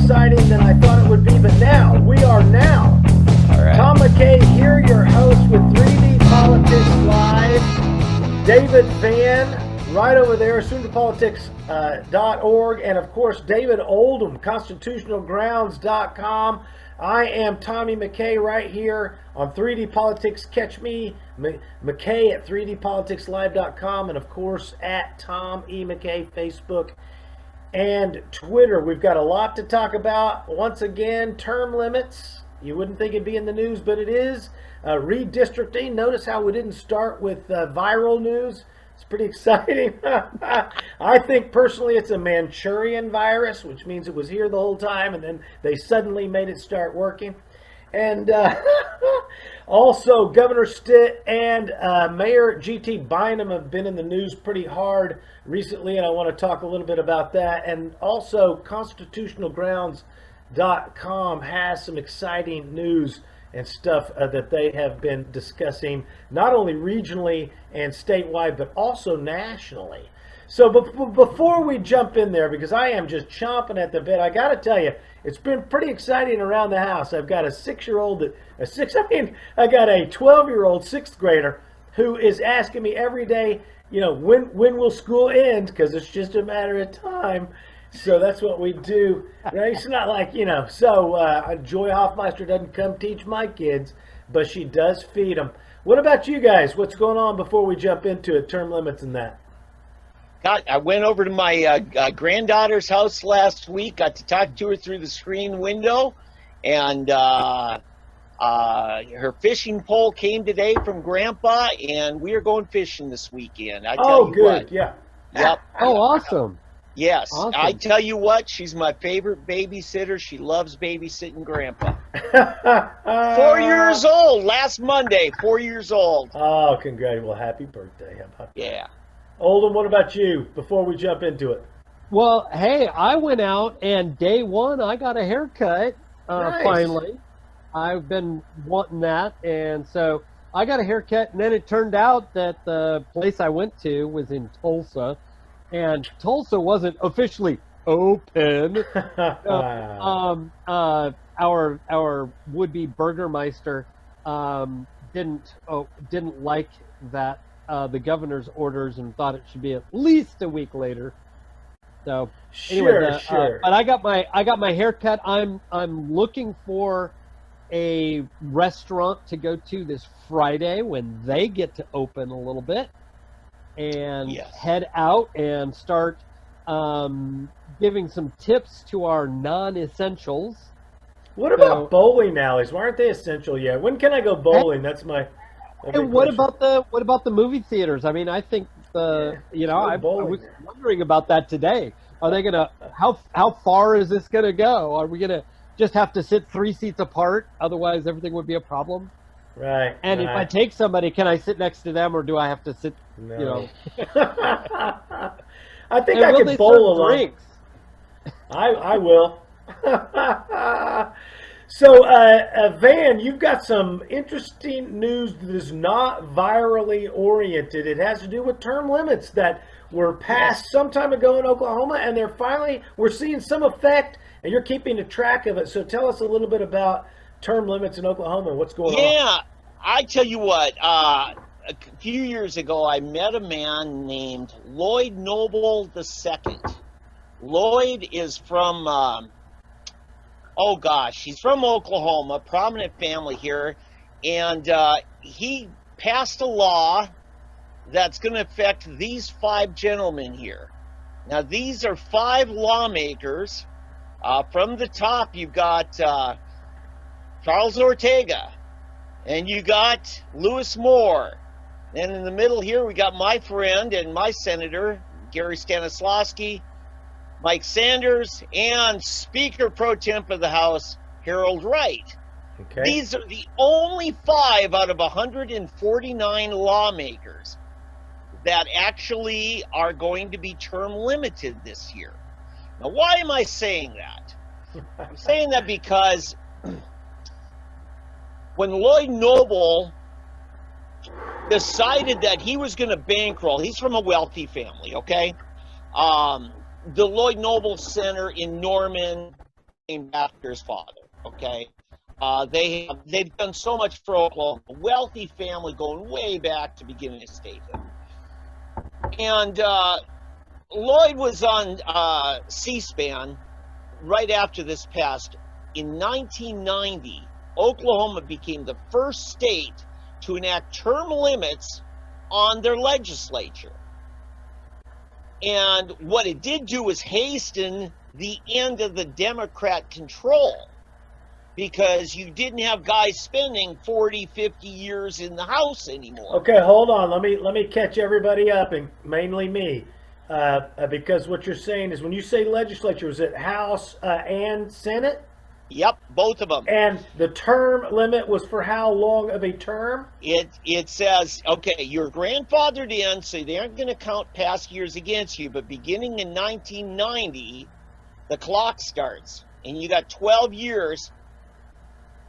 exciting than I thought it would be, but we are now. All right. Tom McKay here, your host with 3D Politics Live. David Van, right over there, soontopolitics.org, and of course, David Oldham, constitutionalgrounds.com. I am Tommy McKay right here on 3D Politics. Catch me, McKay, at 3dpoliticslive.com, and of course, at Tom E. McKay, Facebook and Twitter. We've got a lot to talk about. Once again, term limits. You wouldn't think it'd be in the news, but it is. Redistricting. Notice how we didn't start with viral news. It's pretty exciting. I think personally it's a Manchurian virus, which means it was here the whole time and then they suddenly made it start working. And also Governor Stitt and Mayor G.T. Bynum have been in the news pretty hard recently, and I want to talk a little bit about that. And also constitutionalgrounds.com has some exciting news and stuff that they have been discussing, not only regionally and statewide, but also nationally. So before we jump in there, because I am just chomping at the bit, I got to tell you, it's been pretty exciting around the house. I've got I got a 12-year-old sixth grader who is asking me every day, when will school end? Because it's just a matter of time. So that's what we do. It's not like, Joy Hoffmeister doesn't come teach my kids, but she does feed them. What about you guys? What's going on before we jump into it, term limits and that? I went over to my granddaughter's house last week, got to talk to her through the screen window, and her fishing pole came today from Grandpa, and we are going fishing this weekend. I tell you good. what. Yeah. Yep. Oh, awesome. Yes, Awesome. I tell you what, she's my favorite babysitter. She loves babysitting Grandpa. 4 years old, last Monday, 4 years old. Oh, congrats. Well, happy birthday. How about that? Yeah. Oldham, what about you before we jump into it? Well, hey, I went out and day one I got a haircut, Nice. finally. I've been wanting that, and so I got a haircut, and then it turned out that the place I went to was in Tulsa, and Tulsa wasn't officially open. Our would-be Burgermeister didn't like that the governor's orders and thought it should be at least a week later. So anyway, Sure. but I got my haircut. I'm looking for a restaurant to go to this Friday when they get to open a little bit, and head out and start giving some tips to our non-essentials. What about bowling alleys? Why aren't they essential yet? When can I go bowling? That's my. And what about the movie theaters? I mean, I think I was wondering about that today. Are they gonna how far is this gonna go? Are we gonna just have to sit 3 seats apart? Otherwise, everything would be a problem. Right. And if I take somebody, can I sit next to them, or do I have to sit? No. I think I could bowl alone. Drinks? I will. So, Van, you've got some interesting news that is not virally oriented. It has to do with term limits that were passed some time ago in Oklahoma, and we're seeing some effect, and you're keeping a track of it. So tell us a little bit about term limits in Oklahoma and what's going on. Yeah, I tell you what, a few years ago, I met a man named Lloyd Noble II. Lloyd is from... he's from Oklahoma, prominent family here, and he passed a law that's going to affect these 5 gentlemen here. Now, these are 5 lawmakers. From the top, you've got Charles Ortega, and you got Lewis Moore. And in the middle here, we got my friend and my senator, Gary Stanislawski, Mike Sanders, and Speaker Pro Temp of the House, Harold Wright. Okay. These are the only 5 out of 149 lawmakers that actually are going to be term limited this year. Now, why am I saying that? I'm saying that because when Lloyd Noble decided that he was going to bankroll, he's from a wealthy family, okay? The Lloyd Noble Center in Norman named after his father. Okay, they've done so much for Oklahoma. A wealthy family going way back to beginning of statehood. And Lloyd was on C-SPAN right after this passed. In 1990, Oklahoma became the first state to enact term limits on their legislature. And what it did do was hasten the end of the Democrat control, because you didn't have guys spending 40, 50 years in the House anymore. Okay, hold on. Let me catch everybody up, and mainly me. Because what you're saying is when you say legislature, is it House and Senate? Yep, both of them. And the term limit was for how long of a term? It says, okay, you're grandfathered in, so they aren't going to count past years against you, but beginning in 1990, the clock starts, and you got 12 years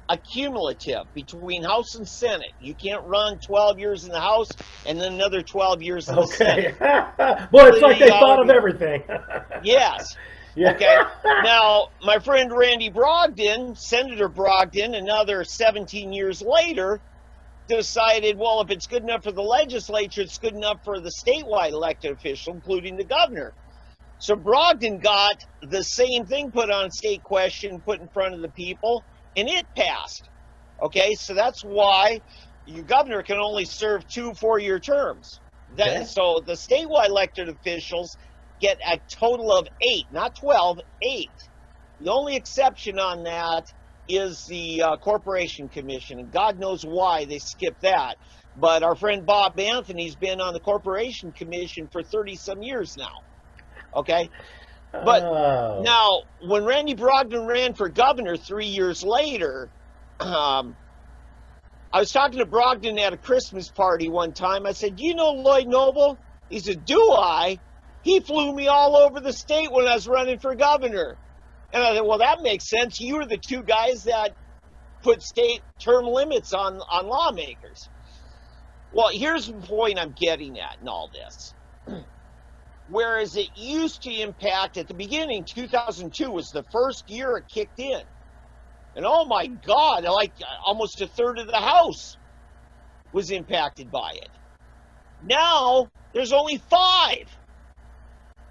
accumulative between House and Senate. You can't run 12 years in the House and then another 12 years in the Senate. Boy, it's like they thought of everything. Yes. Yeah. Okay. Now, my friend Randy Brogdon, Senator Brogdon, another 17 years later, decided, well, if it's good enough for the legislature, it's good enough for the statewide elected official, including the governor. So Brogdon got the same thing put on state question, put in front of the people, and it passed. Okay, so that's why your governor can only serve 2 4-year terms. So the statewide elected officials get a total of 8, not 12, 8. The only exception on that is the Corporation Commission, and God knows why they skipped that. But our friend Bob Anthony's been on the Corporation Commission for 30-some years now. Okay? But now, when Randy Brogdon ran for governor 3 years later, I was talking to Brogdon at a Christmas party one time. I said, you know Lloyd Noble? He said, do I? He flew me all over the state when I was running for governor. And I said, well, that makes sense. You were the two guys that put state term limits on lawmakers. Well, here's the point I'm getting at in all this. Whereas it used to impact, at the beginning, 2002 was the first year it kicked in. And oh my God, like almost a third of the House was impacted by it. Now, there's only 5.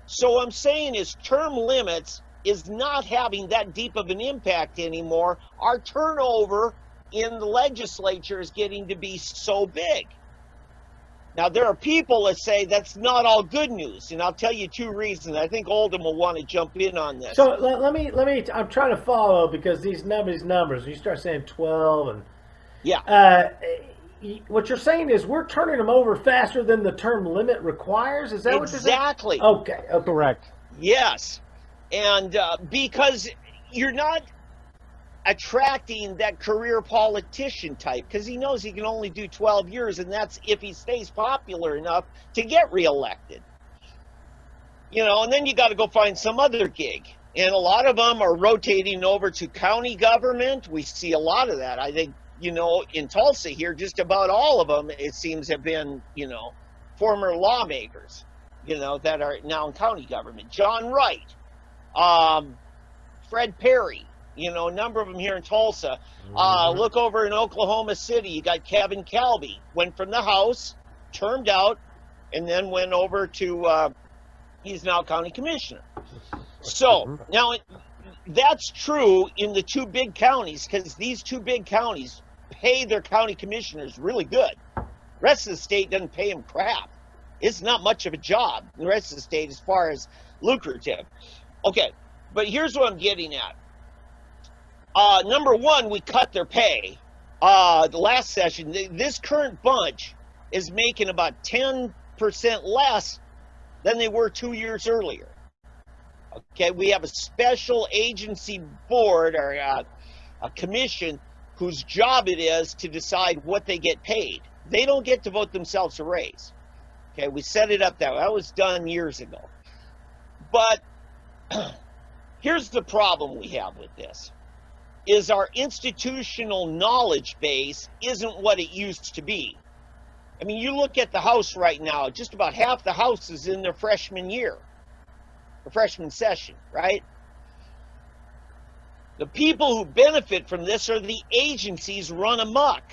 So what I'm saying is term limits is not having that deep of an impact anymore. Our turnover in the legislature is getting to be so big. Now, there are people that say that's not all good news, and I'll tell you 2 reasons. I think Oldham will want to jump in on this. So let me. I'm trying to follow, because these numbers. You start saying 12, and yeah. What you're saying is we're turning them over faster than the term limit requires. Is that what you're saying? Exactly. Okay. Correct. Yes, and because you're not attracting that career politician type, because he knows he can only do 12 years, and that's if he stays popular enough to get reelected. You know, and then you got to go find some other gig. And a lot of them are rotating over to county government. We see a lot of that. I think, you know, in Tulsa here, just about all of them, it seems, have been, you know, former lawmakers, you know, that are now in county government. John Wright, Fred Perry, you know, a number of them here in Tulsa. Look over in Oklahoma City, you got Kevin Calby, went from the House, termed out, and then went over to, he's now county commissioner. So, now, that's true in the 2 big counties, because these 2 big counties pay their county commissioners really good. The rest of the state doesn't pay them crap. It's not much of a job in the rest of the state as far as lucrative. Okay, but here's what I'm getting at. Number one, we cut their pay. The last session, this current bunch is making about 10% less than they were 2 years earlier. Okay, we have a special agency board, or a commission, whose job it is to decide what they get paid. They don't get to vote themselves a raise. Okay, we set it up that way. That was done years ago. But here's the problem we have with this, is our institutional knowledge base isn't what it used to be. I mean, you look at the House right now, just about half the House is in their freshman year, the freshman session, right? The people who benefit from this are the agencies run amok.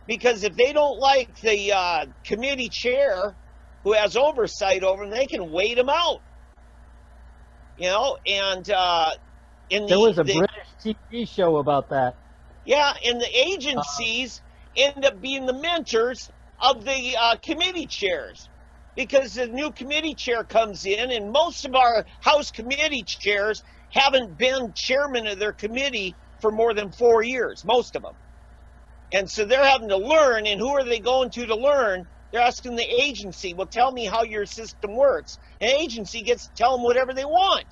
Because if they don't like the committee chair who has oversight over them, they can wait them out. You know, and there was a British TV show about that. Yeah, and the agencies end up being the mentors of the committee chairs, because the new committee chair comes in, and most of our House committee chairs haven't been chairman of their committee for more than 4 years, most of them. And so they're having to learn, and who are they going to learn? They're asking the agency, well, tell me how your system works. And the agency gets to tell them whatever they want.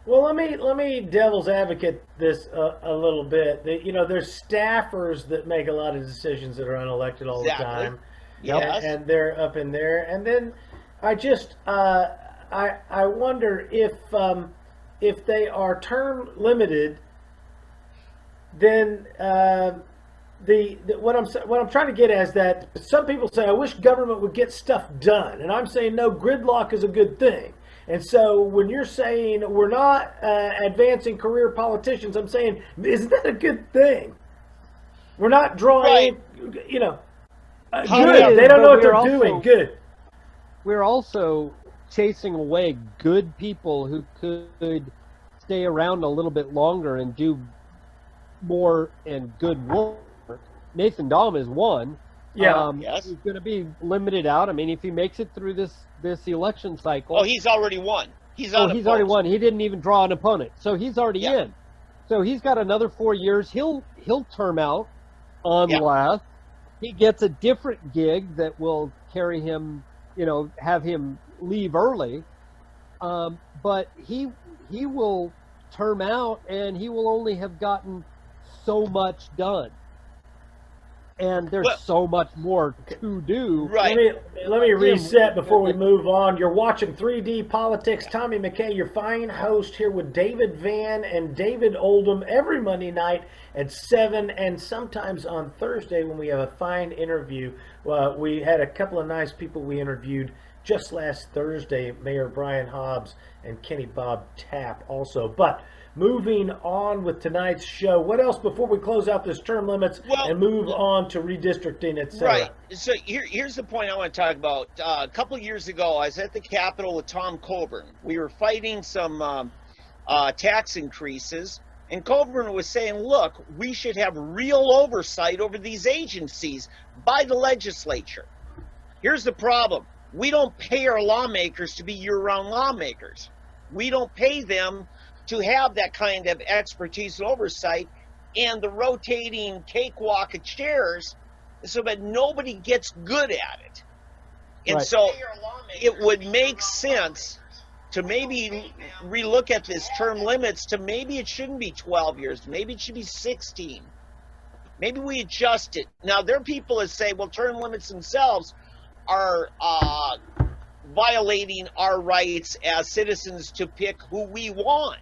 Well, let me devil's advocate this a little bit. You know, there's staffers that make a lot of decisions that are unelected all the time. Yes. And they're up in there. And then I just I wonder if they are term limited, then what I'm trying to get at is that some people say, I wish government would get stuff done, and I'm saying no, gridlock is a good thing. And so when you're saying we're not advancing career politicians, I'm saying, isn't that a good thing? We're not drawing, you know, good. They don't know what they're doing. Good. We're also chasing away good people who could stay around a little bit longer and do more and good work. Nathan Dahm is one. Yeah. Yes. He's going to be limited out. I mean, if he makes it through this election cycle. Oh, he's already won. He's already won. He didn't even draw an opponent, so he's already in. So he's got another 4 years. He'll term out unless he gets a different gig that will carry him, you know, have him leave early. But he will term out, and he will only have gotten so much done. And there's so much more to do. Right. Let me reset before we move on. You're watching 3D Politics. Tommy McKay, your fine host, here with David Van and David Oldham every Monday night at 7, and sometimes on Thursday when we have a fine interview. We had a couple of nice people we interviewed just last Thursday, Mayor Brian Hobbs and Kenny Bob Tapp also. But moving on with tonight's show, what else before we close out this term limits and move on to redistricting, etc.? Right. So here's the point I want to talk about. A couple of years ago, I was at the Capitol with Tom Coburn. We were fighting some tax increases, and Coburn was saying, look, we should have real oversight over these agencies by the legislature. Here's the problem. We don't pay our lawmakers to be year-round lawmakers. We don't pay them to have that kind of expertise and oversight and the rotating cakewalk of chairs, so that nobody gets good at it. And so it would make sense to maybe relook at this term limits to maybe it shouldn't be 12 years. Maybe it should be 16. Maybe we adjust it. Now, there are people that say, well, term limits themselves are violating our rights as citizens to pick who we want,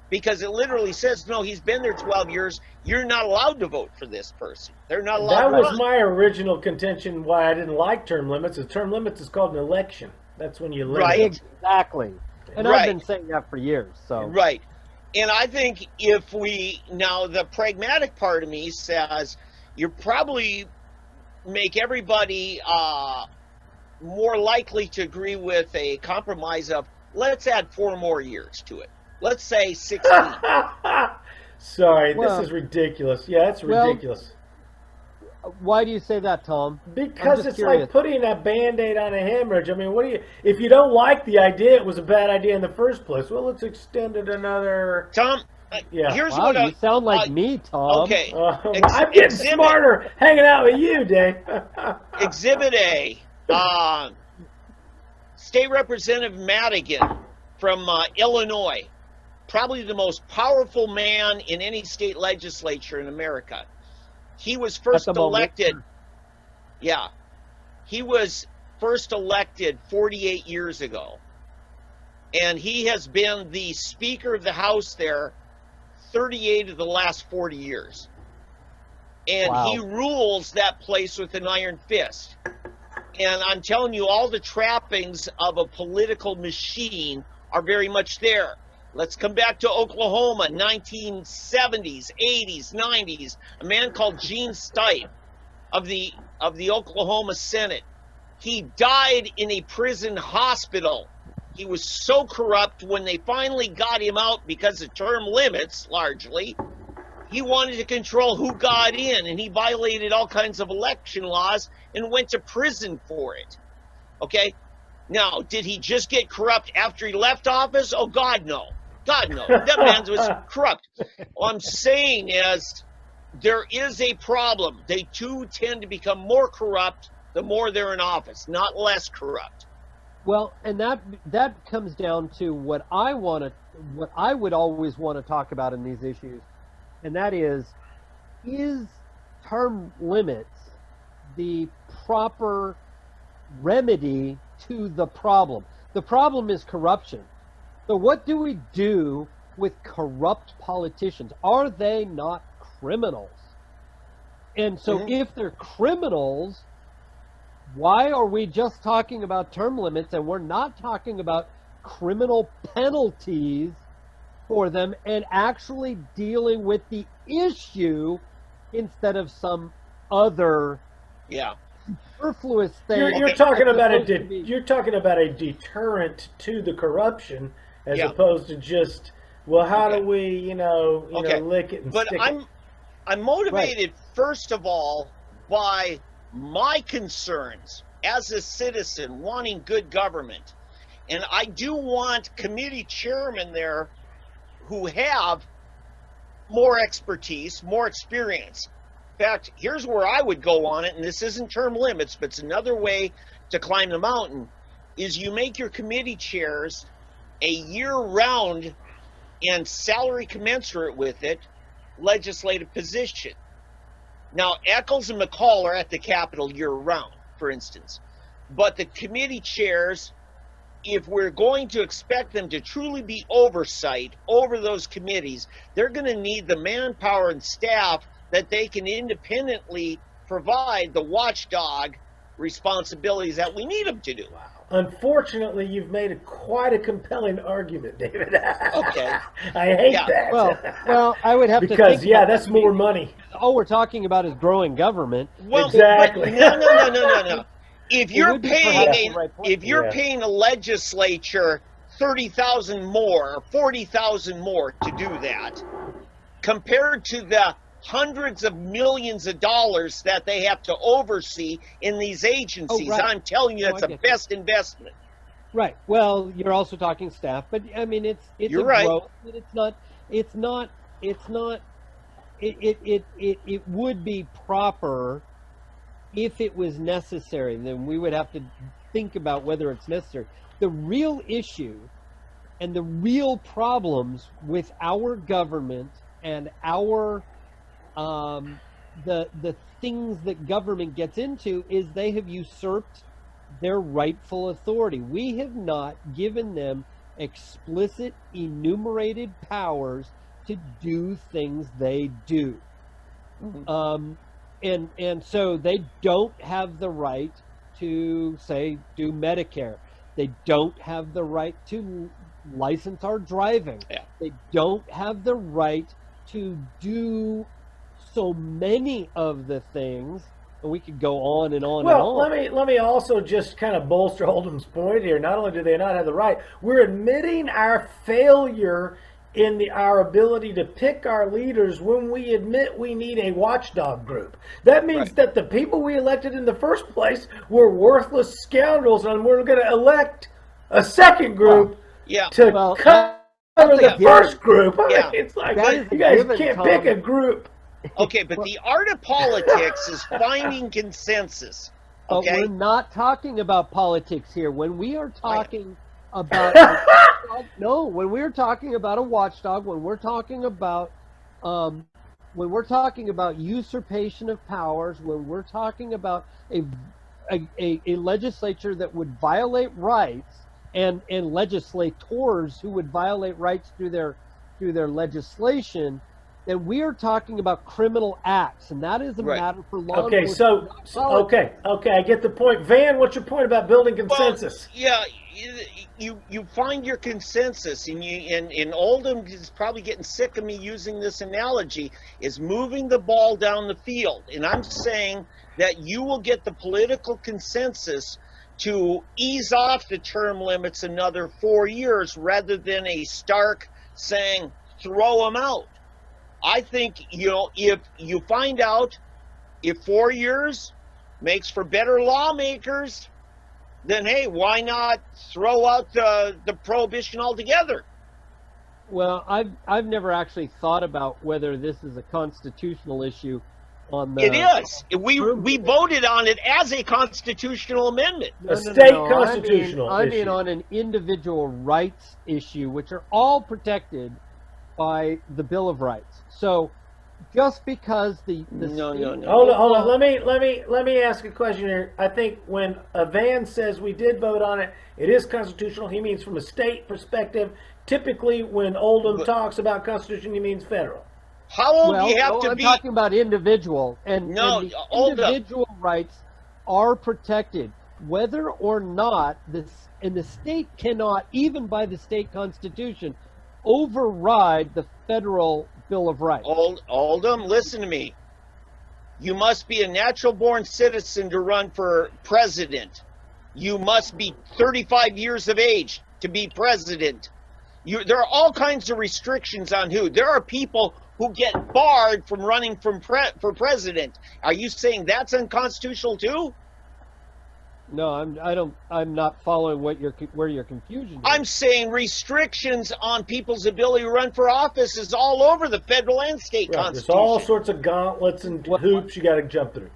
because it literally says, no, he's been there 12 years, you're not allowed to vote for this person. They're not allowed to That was run. my original contention why I didn't like term limits. The term limits is called an election. That's when you limit. Right. Exactly. And I've been saying that for years. So Right. And I think if now the pragmatic part of me says you probably make everybody more likely to agree with a compromise of, let's add 4 more years to it. Let's say 16. Sorry, this is ridiculous. Yeah, it's ridiculous. Why do you say that, Tom? Because it's like putting a Band-Aid on a hemorrhage. I mean, if you don't like the idea, it was a bad idea in the first place. Well, let's extend it another. Tom, here's what you sound like me, Tom. Okay. I'm getting smarter hanging out with you, Dave. Exhibit A. State Representative Madigan from Illinois, probably the most powerful man in any state legislature in America. He was first elected. Yeah. He was first elected 48 years ago. And he has been the Speaker of the House there 38 of the last 40 years. And he rules that place with an iron fist. And I'm telling you, all the trappings of a political machine are very much there. Let's come back to Oklahoma, 1970s, 80s, 90s. A man called Gene Stipe of the Oklahoma Senate. He died in a prison hospital. He was so corrupt when they finally got him out because of term limits, largely. He wanted to control who got in, and he violated all kinds of election laws and went to prison for it. Okay? Now, did he just get corrupt after he left office? Oh, God, no. God, no. That man was corrupt. All I'm saying is there is a problem. They too tend to become more corrupt the more they're in office, not less corrupt. Well, and that comes down to what I would always want to talk about in these issues, and that is term limits the proper remedy to the problem? The problem is corruption. So what do we do with corrupt politicians? Are they not criminals? And so if they're criminals, why are we just talking about term limits and we're not talking about criminal penalties for them and actually dealing with the issue instead of some other superfluous thing? You're talking about you're talking about a deterrent to the corruption as opposed to just, well, how do we, lick it and but stick it. I'm motivated first of all by my concerns as a citizen wanting good government. And I do want committee chairmen there who have more expertise, more experience. In fact, here's where I would go on it, and this isn't term limits, but it's another way to climb the mountain, is you make your committee chairs a year-round and salary commensurate with it legislative position. Now, Eccles and McCall are at the Capitol year-round, for instance. But the committee chairs, if we're going to expect them to truly be oversight over those committees, they're going to need the manpower and staff that they can independently provide the watchdog responsibilities that we need them to do. Wow. Unfortunately, you've made quite a compelling argument, David. Okay. I hate that. Well, I would have to because think about that's more money. All we're talking about is growing government. Well, exactly. No. If you're paying a legislature 30,000 more, or 40,000 more to do that, compared to the hundreds of millions of dollars that they have to oversee in these agencies, I'm telling you, it's the best investment. Right. Well, you're also talking staff, but I mean, it's you're right. Growth, but it would be proper if it was necessary. Then we would have to think about whether it's necessary. The real issue and the real problems with our government and our the things that government gets into is they have usurped their rightful authority. We have not given them explicit enumerated powers to do things they do. And so they don't have the right to, say, do Medicare. They don't have the right to license our driving. They don't have the right to do so many of the things, and we could go on and on and on. Well, let me also just kind of bolster Oldham's point here. Not only do they not have the right, we're admitting our failure in our ability to pick our leaders when we admit we need a watchdog group. That means that the people we elected in the first place were worthless scoundrels, and we're going to elect a second group to cover the first group. I mean, it's like, you guys can't pick a group. Okay, but the art of politics is finding consensus. Okay? But we're not talking about politics here. When we are talking about when we're talking about a watchdog, when we're talking about usurpation of powers, when we're talking about a legislature that would violate rights and legislators who would violate rights through their legislation, And we are talking about criminal acts, and that is a matter for law enforcement. Okay, I get the point. Van, what's your point about building consensus? Well, yeah, you find your consensus, and Oldham is probably getting sick of me using this analogy, is moving the ball down the field. And I'm saying that you will get the political consensus to ease off the term limits another 4 years rather than a stark saying, throw them out. I think, if you find out if 4 years makes for better lawmakers, then hey, why not throw out the prohibition altogether? Well, I've never actually thought about whether this is a constitutional issue on the... It is. We voted on it as a constitutional amendment. A state constitutional issue. I mean on an individual rights issue, which are all protected by the Bill of Rights. So just because the no. Hold on. Let me ask a question here. I think when Van says we did vote on it, it is constitutional. He means from a state perspective. Typically, when Oldham talks about constitution, he means federal. How old do you have to I'm be? I'm talking about individual, and the individual rights are protected, whether or not the state cannot, even by the state constitution, override the federal Bill of Rights. Oldham, listen to me. You must be a natural-born citizen to run for president. You must be 35 years of age to be president. There are all kinds of restrictions on who. There are people who get barred from running for president. Are you saying that's unconstitutional too? No, I'm not following where your confusion is. I'm saying restrictions on people's ability to run for office is all over the federal and state constitution. There's all sorts of gauntlets and hoops you got to jump through.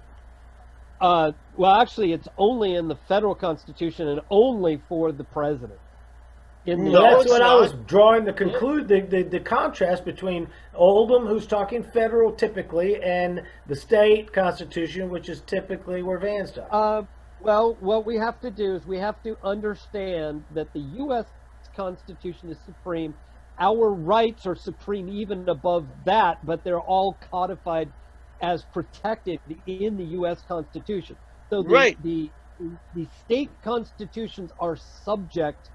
Well, actually, it's only in the federal constitution and only for the president. That's what I was drawing the contrast between Oldham, who's talking federal typically, and the state constitution, which is typically where Van's talking. Well, what we have to do is we have to understand that the U.S. Constitution is supreme. Our rights are supreme even above that, but they're all codified as protected in the U.S. Constitution. So the state constitutions are subject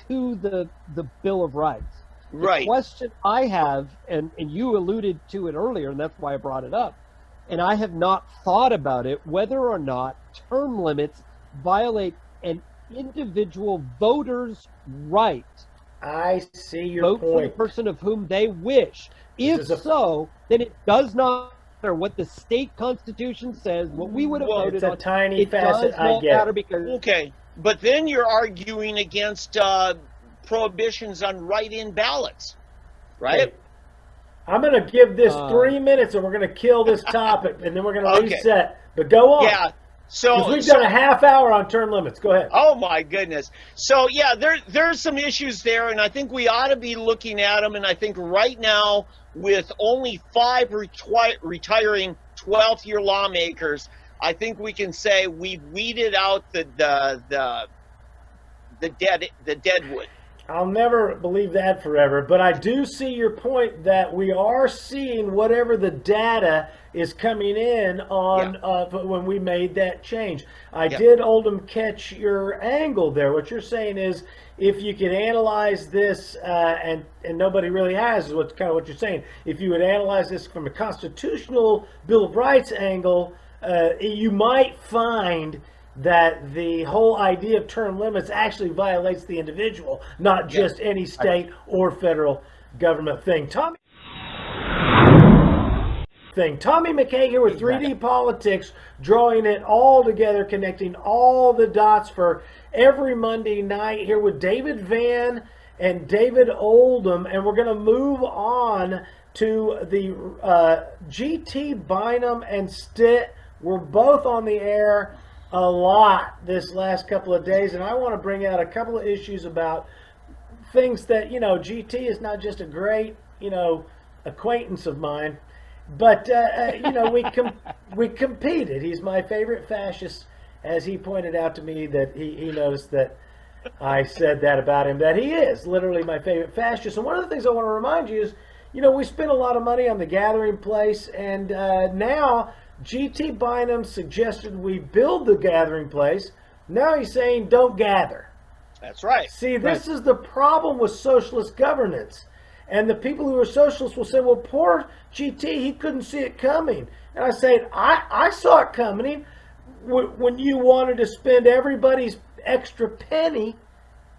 to the Bill of Rights. Right. The question I have, and you alluded to it earlier, and that's why I brought it up, and I have not thought about it, whether or not term limits violate an individual voter's right. I see your point. Vote for the person of whom they wish. If so, then it does not matter what the state constitution says, what we would have voted on. It's a tiny facet, I get it. Okay, but then you're arguing against prohibitions on write-in ballots, right? I'm going to give this 3 minutes, and we're going to kill this topic, and then we're going to reset. But go on. Yeah. So we've done a half hour on term limits. Go ahead. Oh my goodness. So yeah, there's some issues there, and I think we ought to be looking at them. And I think right now, with only 5 retiring 12th year lawmakers, I think we can say we've weeded out the deadwood. I'll never believe that forever, but I do see your point that we are seeing whatever the data is coming in on when we made that change. I did, Oldham, catch your angle there. What you're saying is if you could analyze this, and nobody really has, is kind of what you're saying. If you would analyze this from a constitutional Bill of Rights angle, you might find that the whole idea of term limits actually violates the individual, not just any state or federal government thing. Tommy McKay here with 3D Politics, drawing it all together, connecting all the dots for every Monday night here with David Van and David Oldham, and we're going to move on to the GT Bynum and Stitt. We're both on the air a lot this last couple of days, and I want to bring out a couple of issues about things that, GT is not just a great, acquaintance of mine, but, we competed. He's my favorite fascist, as he pointed out to me that he noticed that I said that about him, that he is literally my favorite fascist. And one of the things I want to remind you is, we spent a lot of money on the gathering place, and now GT Bynum suggested we build the gathering place. Now he's saying don't gather. That's right. See, this is the problem with socialist governance. And the people who are socialists will say, well, poor GT, he couldn't see it coming. And I say, I saw it coming when you wanted to spend everybody's extra penny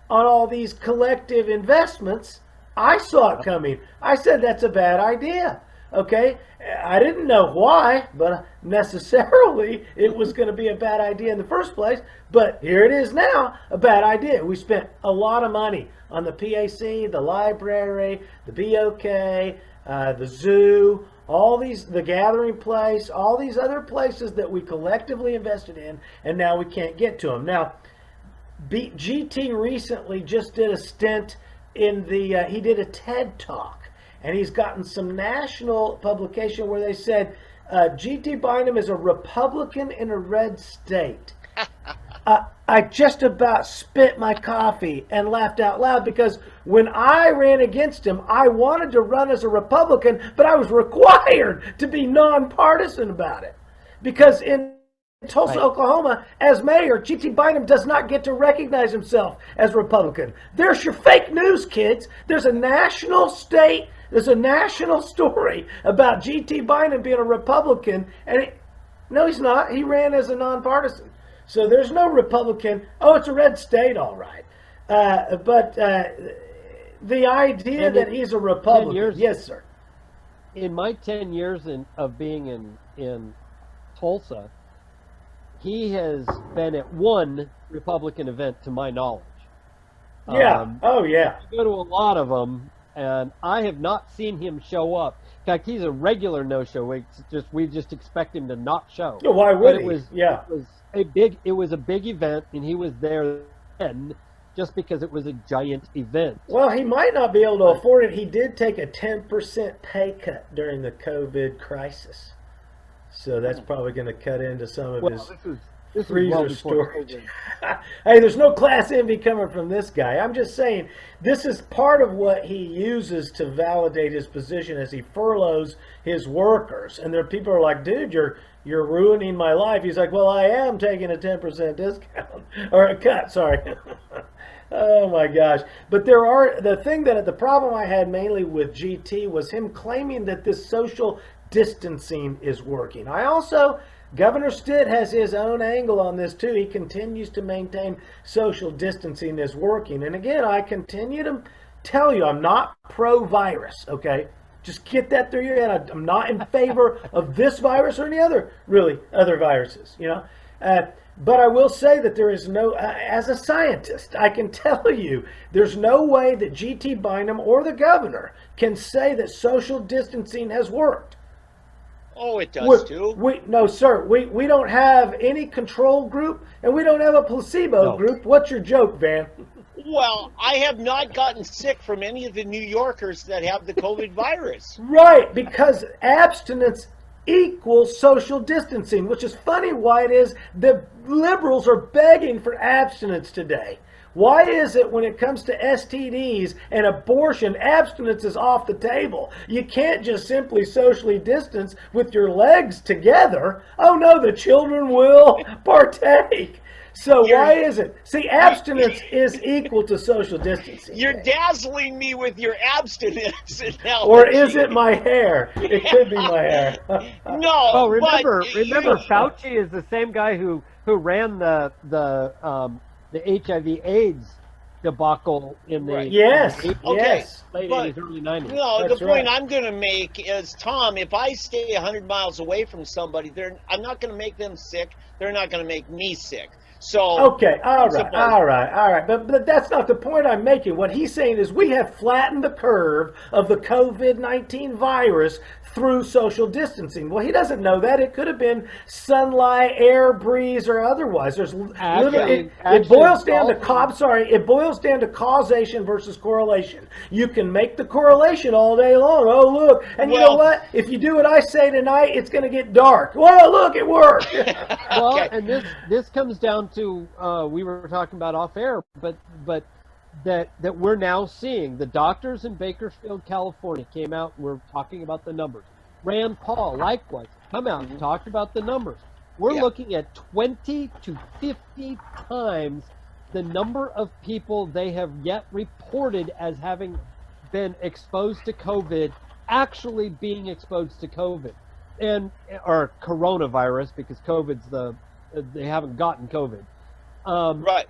on all these collective investments. I saw it coming. I said that's a bad idea. Okay? I didn't know why, but necessarily it was going to be a bad idea in the first place. But here it is now, a bad idea. We spent a lot of money on the PAC, the library, the BOK, the zoo, all these, the gathering place, all these other places that we collectively invested in, and now we can't get to them. Now, GT recently just did a stint in the, he did a TED Talk. And he's gotten some national publication where they said, G.T. Bynum is a Republican in a red state. I just about spit my coffee and laughed out loud because when I ran against him, I wanted to run as a Republican, but I was required to be nonpartisan about it. Because in Tulsa, Oklahoma, as mayor, G.T. Bynum does not get to recognize himself as Republican. There's your fake news, kids. There's a national story about G.T. Bynum being a Republican, and no, he's not. He ran as a nonpartisan. So there's no Republican. Oh, it's a red state, all right. But the idea that he's a Republican, yes, sir. In my 10 years of being in Tulsa, he has been at one Republican event, to my knowledge. Yeah. Oh, yeah. I go to a lot of them, and I have not seen him show up. In fact, he's a regular no-show. We just expect him to not show. Yeah, why would he? It was a big event, and he was there then just because it was a giant event. Well, he might not be able to afford it. He did take a 10% pay cut during the COVID crisis. So that's probably going to cut into some of his freezer storage. Hey, there's no class envy coming from this guy. I'm just saying this is part of what he uses to validate his position as he furloughs his workers. And there are people who are like, dude, you're ruining my life. He's like, well, I am taking a 10% discount or a cut. Sorry. Oh my gosh. But the problem I had mainly with GT was him claiming that this social distancing is working. Governor Stitt has his own angle on this too. He continues to maintain social distancing is working. And again, I continue to tell you, I'm not pro-virus, okay? Just get that through your head. I'm not in favor of this virus or any other viruses, But I will say that there is no, as a scientist, I can tell you, there's no way that G.T. Bynum or the governor can say that social distancing has worked. Oh, it does too. No, sir. We don't have any control group, and we don't have a placebo group. What's your joke, Van? Well, I have not gotten sick from any of the New Yorkers that have the COVID virus. Right, because abstinence equals social distancing, which is funny why it is the liberals are begging for abstinence today. Why is it when it comes to STDs and abortion, abstinence is off the table? You can't just simply socially distance with your legs together. Oh no, the children will partake. So why is it? See, abstinence is equal to social distancing. You're dazzling me with your abstinence analogy. Or is it my hair? It could be my hair. No. Oh, remember, Fauci is the same guy who ran the HIV/AIDS debacle in the late 80s, early 90s. No, the point I'm going to make is, Tom, if I stay 100 miles away from somebody, I'm not going to make them sick. They're not going to make me sick. So okay, all right. But that's not the point I'm making. What he's saying is we have flattened the curve of the COVID-19 virus through social distancing. Well, he doesn't know that. It could have been sunlight, air, breeze, or otherwise. It boils down to causation versus correlation. You can make the correlation all day long. Oh, look, and you know what? If you do what I say tonight, it's going to get dark. Well, look, it worked. Well, and this comes down to we were talking about off air, but that we're now seeing. The doctors in Bakersfield, California came out and were talking about the numbers. Rand Paul, likewise, come out and talked about the numbers. We're looking at 20 to 50 times the number of people they have yet reported as having been exposed to COVID, actually being exposed to COVID, or coronavirus, because they haven't gotten COVID. Right.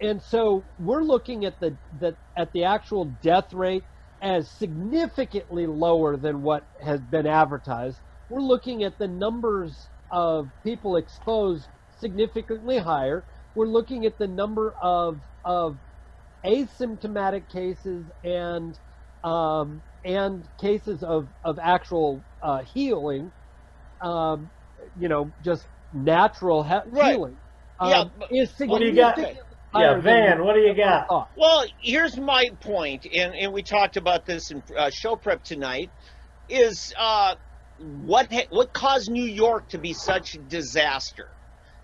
And so we're looking at the actual death rate as significantly lower than what has been advertised. We're looking at the numbers of people exposed significantly higher. We're looking at the number of asymptomatic cases and cases of actual healing, just natural healing. Is what do you got? Van, what do you got? Well, here's my point, and we talked about this in show prep tonight, is what caused New York to be such a disaster?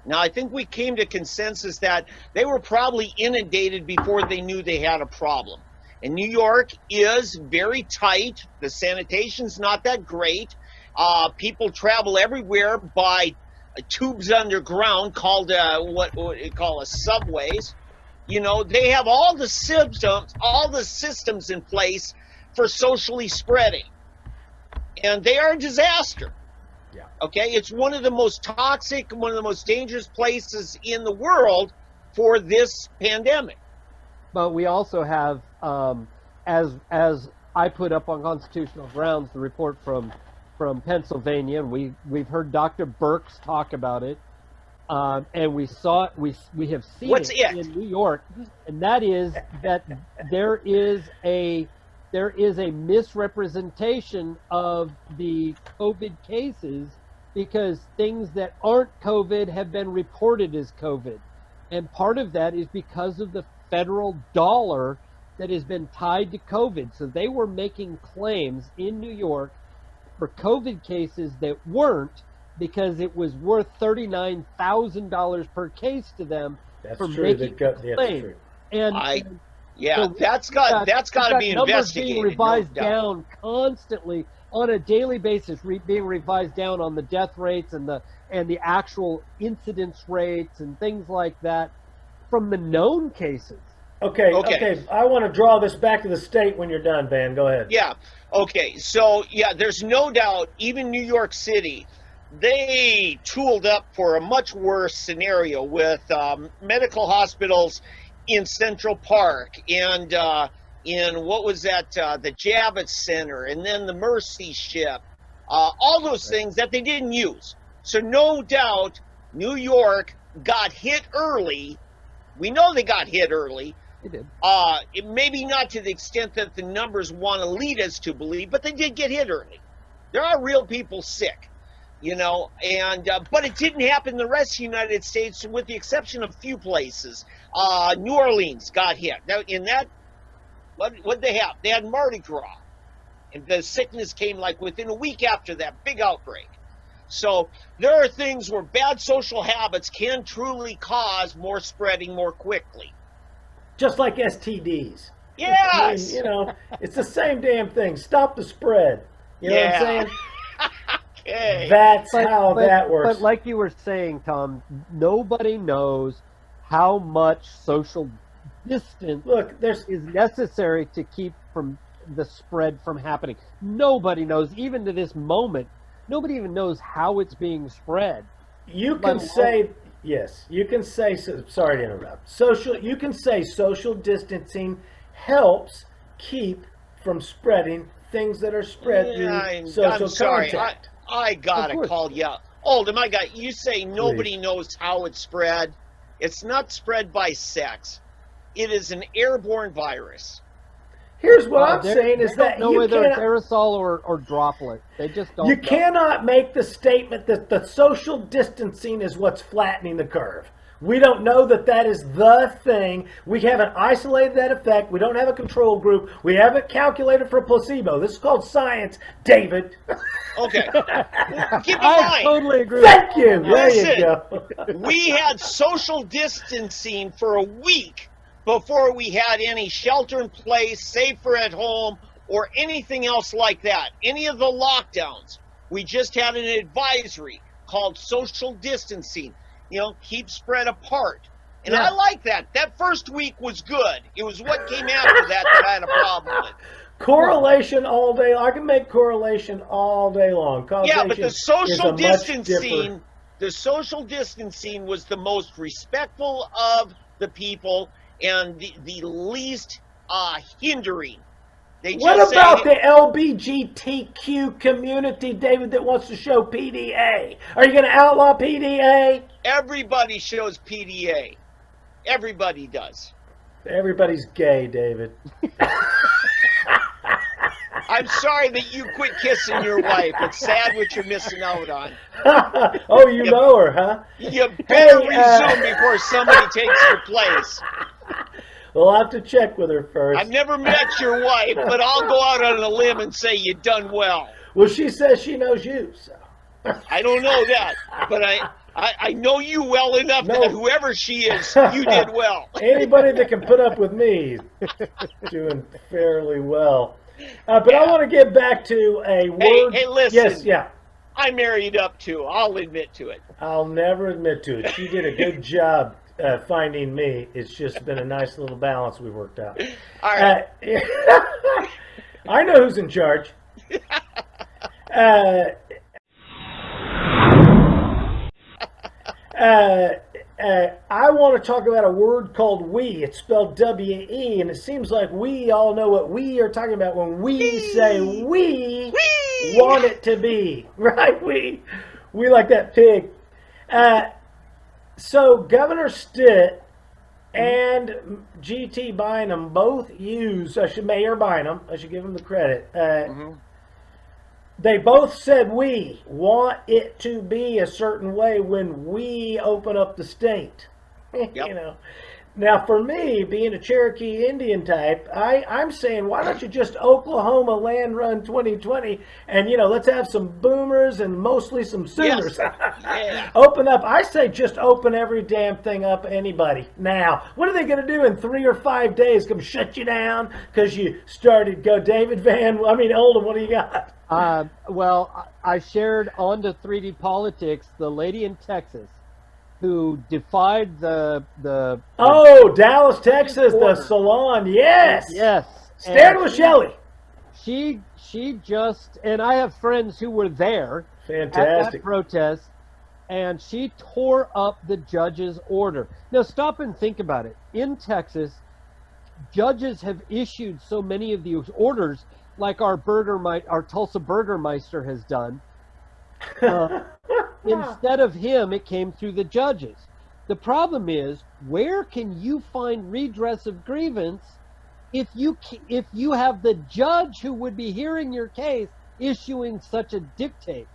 Now, I think we came to consensus that they were probably inundated before they knew they had a problem. And New York is very tight. The sanitation's not that great. People travel everywhere by tubes underground called what you call subways. They have all the systems in place for socially spreading, and they are a disaster. Yeah. Okay, it's one of the most toxic, one of the most dangerous places in the world for this pandemic. But we also have, as I put up on constitutional grounds, the report from Pennsylvania, and we've heard Dr. Birx talk about it, and we have seen it in New York, and that is that there is a misrepresentation of the COVID cases, because things that aren't COVID have been reported as COVID, and part of that is because of the federal dollar that has been tied to COVID. So they were making claims in New York for COVID cases that weren't, because it was worth $39,000 per case to them. That's for true. making the claim. That's got to be investigated. Being revised down constantly on a daily basis, being revised down on the death rates and the actual incidence rates and things like that from the known cases. Okay. I want to draw this back to the state when you're done, Van. Go ahead. Yeah. Okay. So, there's no doubt, even New York City, they tooled up for a much worse scenario with medical hospitals in Central Park and in what was that, the Javits Center, and then the Mercy Ship, all those things that they didn't use. So no doubt New York got hit early. We know they got hit early. They did. Maybe not to the extent that the numbers want to lead us to believe, but they did get hit early. There are real people sick, but it didn't happen in the rest of the United States, with the exception of a few places. New Orleans got hit. What they have? They had Mardi Gras, and the sickness came like within a week after that big outbreak. So there are things where bad social habits can truly cause more spreading more quickly. Just like STDs. Yes. It's the same damn thing. Stop the spread. You know what I'm saying? Okay. That's how that works. But like you were saying, Tom, nobody knows how much social distance is necessary to keep from the spread from happening. Nobody knows, even to this moment. Nobody even knows how it's being spread. You can say, sorry to interrupt. You can say social distancing helps keep from spreading things that are spread through social contact. I gotta call you out. Oldham, you say nobody knows how it's spread. It's not spread by sex. It is an airborne virus. Here's what I'm saying is that know whether it's aerosol or droplet. They just don't. You cannot make the statement that the social distancing is what's flattening the curve. We don't know that is the thing. We haven't isolated that effect. We don't have a control group. We haven't calculated for a placebo. This is called science, David. Okay. Keep in I mind. totally agree. Thank you. Listen, there you go. We had social distancing for a week before we had any shelter in place, safer at home, or anything else like that. Any of the lockdowns. We just had an advisory called social distancing. You know, keep spread apart. And I like that. That first week was good. It was what came after that I had a problem with. Correlation all day. I can make correlation all day long. Causation, yeah, but the social distancing was the most respectful of the people and the least hindering. What about the LGBTQ community, David, that wants to show PDA? Are you going to outlaw PDA? Everybody shows PDA. Everybody does. Everybody's gay, David. I'm sorry that you quit kissing your wife. It's sad what you're missing out on. Oh, you know her, huh? You better resume before somebody takes your place. We'll have to check with her first. I've never met your wife, but I'll go out on a limb and say you done well. Well, she says she knows you, so. I don't know that, but I know you well enough that whoever she is, you did well. Anybody that can put up with me doing fairly well. But I want to get back to a word. Hey, listen. Yes, yeah. I married up to. I'll admit to it. I'll never admit to it. She did a good job finding me. It's just been a nice little balance we worked out. All right. I know who's in charge. I want to talk about a word called we. It's spelled W-E, and it seems like we all know what we are talking about when we say we want it to be. Right? We like that pig. So Governor Stitt and G.T. Bynum both use, Mayor Bynum, I should give him the credit, they both said we want it to be a certain way when we open up the state. Yep. You know. Now, for me, being a Cherokee Indian type, I'm saying, why don't you just Oklahoma Land Run 2020 and, let's have some boomers and mostly some Sooners. Yes. Yeah. Open up. I say just open every damn thing up, anybody. Now, what are they going to do in 3 or 5 days? Come shut you down because you started, go David Oldham, what do you got? Well, I shared onto 3D Politics the lady in Texas who defied the Dallas, Texas, the salon, yes. Stand with Shelley. She just, and I have friends who were there at that protest, and she tore up the judge's order. Now stop and think about it. In Texas, judges have issued so many of these orders, like our Tulsa Burgermeister has done. Instead of him, it came through the judges. The problem is, where can you find redress of grievance if you have the judge who would be hearing your case issuing such a dictate?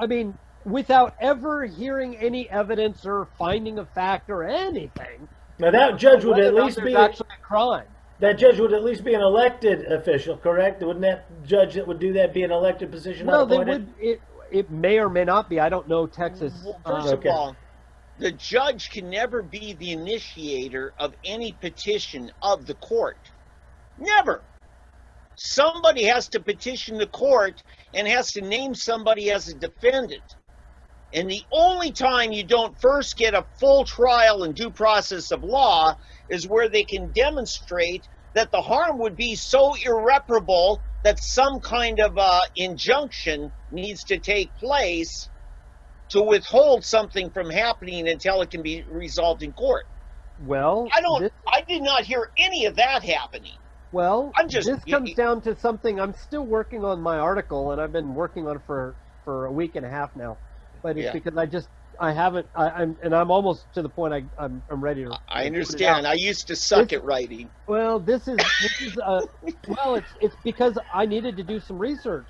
I mean, without ever hearing any evidence or finding a fact or anything. Now that judge would at least be actually a crime. That judge would at least be an elected official, correct? Wouldn't that judge that would do that be an elected position? Well, they would. It may or may not be. I don't know Texas. Well, first of all, the judge can never be the initiator of any petition of the court. Never. Somebody has to petition the court and has to name somebody as a defendant. And the only time you don't first get a full trial and due process of law is where they can demonstrate that the harm would be so irreparable that some kind of injunction needs to take place to withhold something from happening until it can be resolved in court. Well, I did not hear any of that happening. Well, this comes down to something. I'm still working on my article, and I've been working on it for a week and a half now. But it's because I'm almost to the point I'm ready to. I understand. I used to suck at writing. Well, this is it's because I needed to do some research.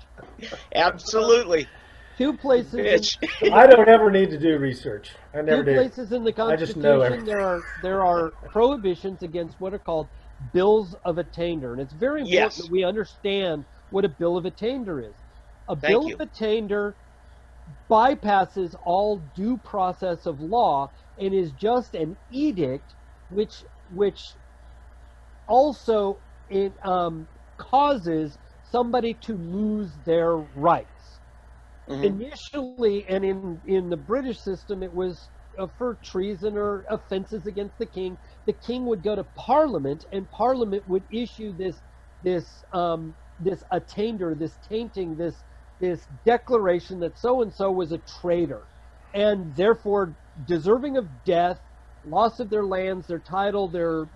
Absolutely. Two places. I don't ever need to do research. I never do. Two places in the Constitution I just know everything. there are prohibitions against what are called bills of attainder, and it's very important that we understand what a bill of attainder is. A bill of attainder bypasses all due process of law and is just an edict which also it causes somebody to lose their rights. Initially, and in the British system, it was for treason or offenses against the king. The king would go to Parliament, and Parliament would issue this attainder, this tainting, this declaration that so and so was a traitor, and therefore deserving of death, loss of their lands, their title, their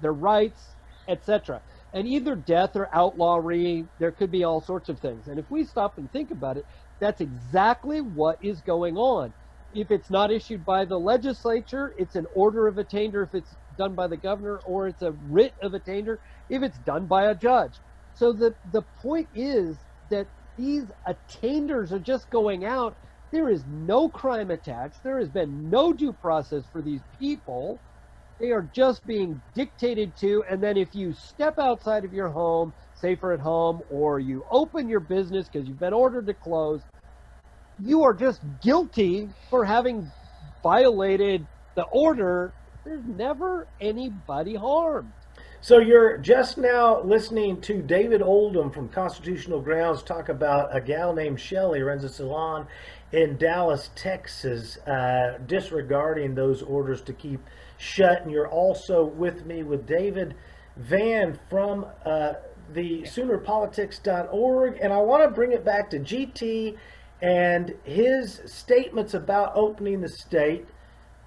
rights, etc. And either death or outlawry. There could be all sorts of things. And if we stop and think about it, that's exactly what is going on. If it's not issued by the legislature, it's an order of attainder if it's done by the governor, or it's a writ of attainder if it's done by a judge. So the point is that these attainders are just going out. There is no crime attached. There has been no due process for these people. They are just being dictated to. And then if you step outside of your home, safer at home, or you open your business because you've been ordered to close, you are just guilty for having violated the order. There's never anybody harmed. So you're just now listening to David Oldham from Constitutional Grounds talk about a gal named Shelley runs a salon in Dallas, Texas, disregarding those orders to keep shut. And you're also with me with David Van from the Soonerpolitics.org. And I want to bring it back to GT and his statements about opening the state.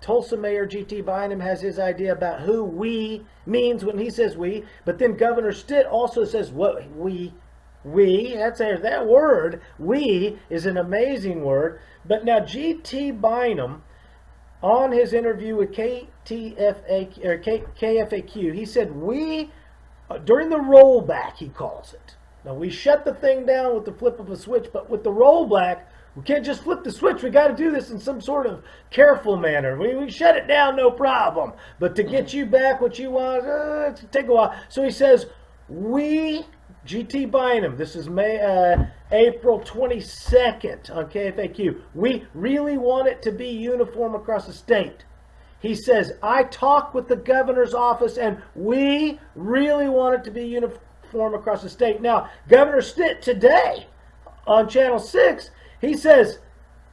Tulsa Mayor G.T. Bynum has his idea about who we means when he says we, but then Governor Stitt also says what we, that word, we, is an amazing word. But now G.T. Bynum, on his interview with KFAQ, he said we, during the rollback, he calls it. Now we shut the thing down with the flip of a switch, but with the rollback, we can't just flip the switch. We got to do this in some sort of careful manner. We shut it down, no problem. But to get you back what you want, it's take a while. So he says, we, G.T. Bynum, this is April 22nd on KFAQ, we really want it to be uniform across the state. He says, I talked with the governor's office and we really want it to be uniform across the state. Now, Governor Stitt today on Channel 6, he says,